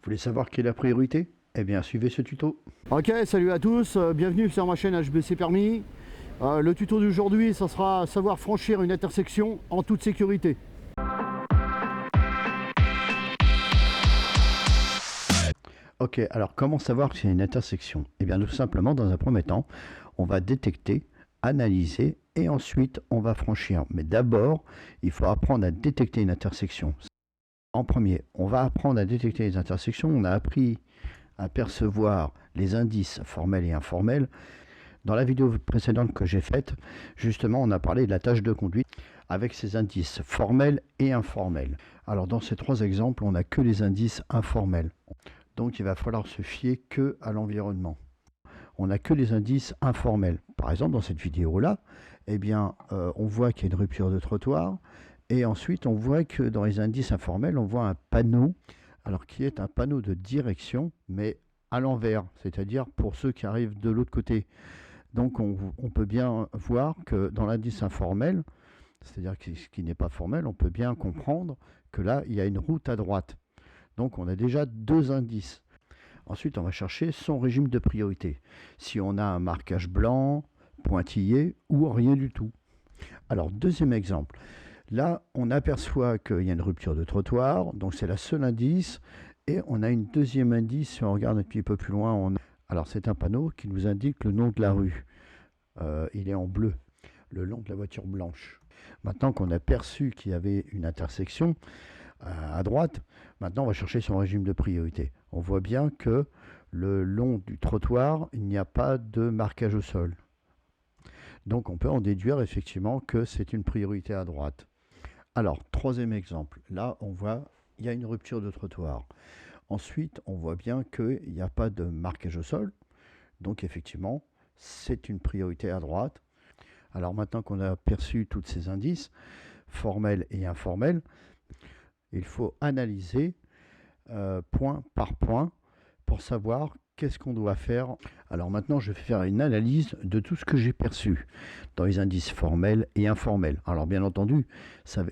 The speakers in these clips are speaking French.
voulez savoir quelle est la priorité? Eh bien, suivez ce tuto. Ok, salut à tous, bienvenue sur ma chaîne HBC Permis. Le tuto d'aujourd'hui, ça sera savoir franchir une intersection en toute sécurité. Ok, alors comment savoir que c'est une intersection? Eh bien, tout simplement, dans un premier temps, on va détecter, analyser et ensuite on va franchir. Mais d'abord, il faut apprendre à détecter une intersection. En premier, on va apprendre à détecter les intersections. On a appris à percevoir les indices formels et informels. Dans la vidéo précédente que j'ai faite, justement, on a parlé de la tâche de conduite avec ces indices formels et informels. Alors, dans ces trois exemples, on n'a que les indices informels. Donc, il va falloir se fier que à l'environnement. On n'a que les indices informels. Par exemple, dans cette vidéo-là, eh bien, on voit qu'il y a une rupture de trottoir. Et ensuite, on voit que dans les indices informels, on voit un panneau, alors qui est un panneau de direction, mais à l'envers, c'est-à-dire pour ceux qui arrivent de l'autre côté. Donc, on peut bien voir que dans l'indice informel, c'est-à-dire ce qui n'est pas formel, on peut bien comprendre que là, il y a une route à droite. Donc, on a déjà deux indices. Ensuite, on va chercher son régime de priorité. Si on a un marquage blanc, pointillé ou rien du tout. Alors, deuxième exemple. Là, on aperçoit qu'il y a une rupture de trottoir, donc c'est la seule indice. Et on a une deuxième indice, si on regarde un petit peu plus loin, alors c'est un panneau qui nous indique le nom de la rue. Il est en bleu, le long de la voiture blanche. Maintenant qu'on a perçu qu'il y avait une intersection à droite, maintenant on va chercher son régime de priorité. On voit bien que le long du trottoir, il n'y a pas de marquage au sol. Donc on peut en déduire effectivement que c'est une priorité à droite. Alors, troisième exemple, là on voit il y a une rupture de trottoir. Ensuite, on voit bien qu'il n'y a pas de marquage au sol. Donc effectivement, c'est une priorité à droite. Alors maintenant qu'on a perçu tous ces indices, formels et informels, il faut analyser point par point pour savoir qu'est-ce qu'on doit faire. Alors maintenant, je vais faire une analyse de tout ce que j'ai perçu dans les indices formels et informels. Alors bien entendu,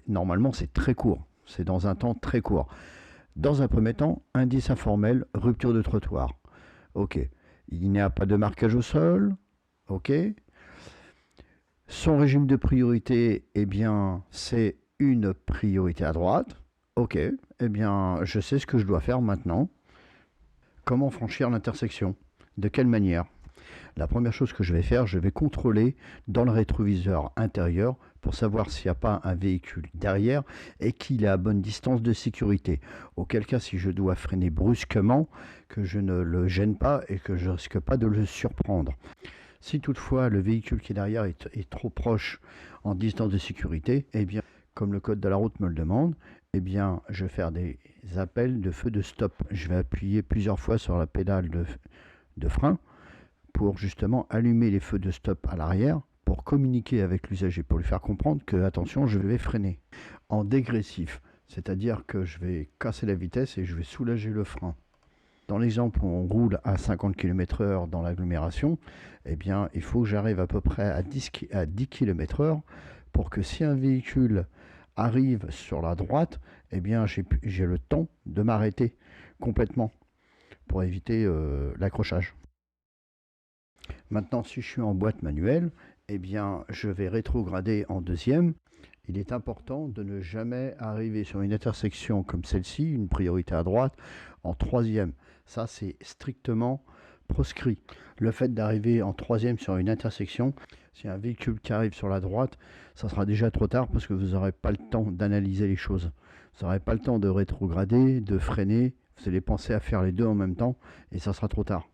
normalement c'est très court, c'est dans un temps très court. Dans un premier temps, indice informel, rupture de trottoir. Ok, il n'y a pas de marquage au sol. Ok. Son régime de priorité, eh bien, c'est une priorité à droite. Ok, eh bien, je sais ce que je dois faire maintenant. Comment franchir l'intersection? De quelle manière? La première chose que je vais faire, je vais contrôler dans le rétroviseur intérieur pour savoir s'il n'y a pas un véhicule derrière et qu'il est à bonne distance de sécurité. Auquel cas, si je dois freiner brusquement, que je ne le gêne pas et que je ne risque pas de le surprendre. Si toutefois le véhicule qui est derrière est trop proche en distance de sécurité, eh bien, comme le code de la route me le demande, eh bien, je vais faire des appels de feu de stop. Je vais appuyer plusieurs fois sur la pédale de frein pour justement allumer les feux de stop à l'arrière, pour communiquer avec l'usager, pour lui faire comprendre que, attention, je vais freiner en dégressif, c'est-à-dire que je vais casser la vitesse et je vais soulager le frein. Dans l'exemple où on roule à 50 km/h dans l'agglomération, eh bien, il faut que j'arrive à peu près à 10 km/h pour que si un véhicule arrive sur la droite, eh bien, j'ai le temps de m'arrêter complètement pour éviter l'accrochage. Maintenant, si je suis en boîte manuelle, eh bien, je vais rétrograder en deuxième. Il est important de ne jamais arriver sur une intersection comme celle-ci, une priorité à droite, en troisième. Ça, c'est strictement proscrit. Le fait d'arriver en troisième sur une intersection, si un véhicule qui arrive sur la droite, ça sera déjà trop tard parce que vous n'aurez pas le temps d'analyser les choses. Vous n'aurez pas le temps de rétrograder, de freiner. Vous allez penser à faire les deux en même temps et ça sera trop tard.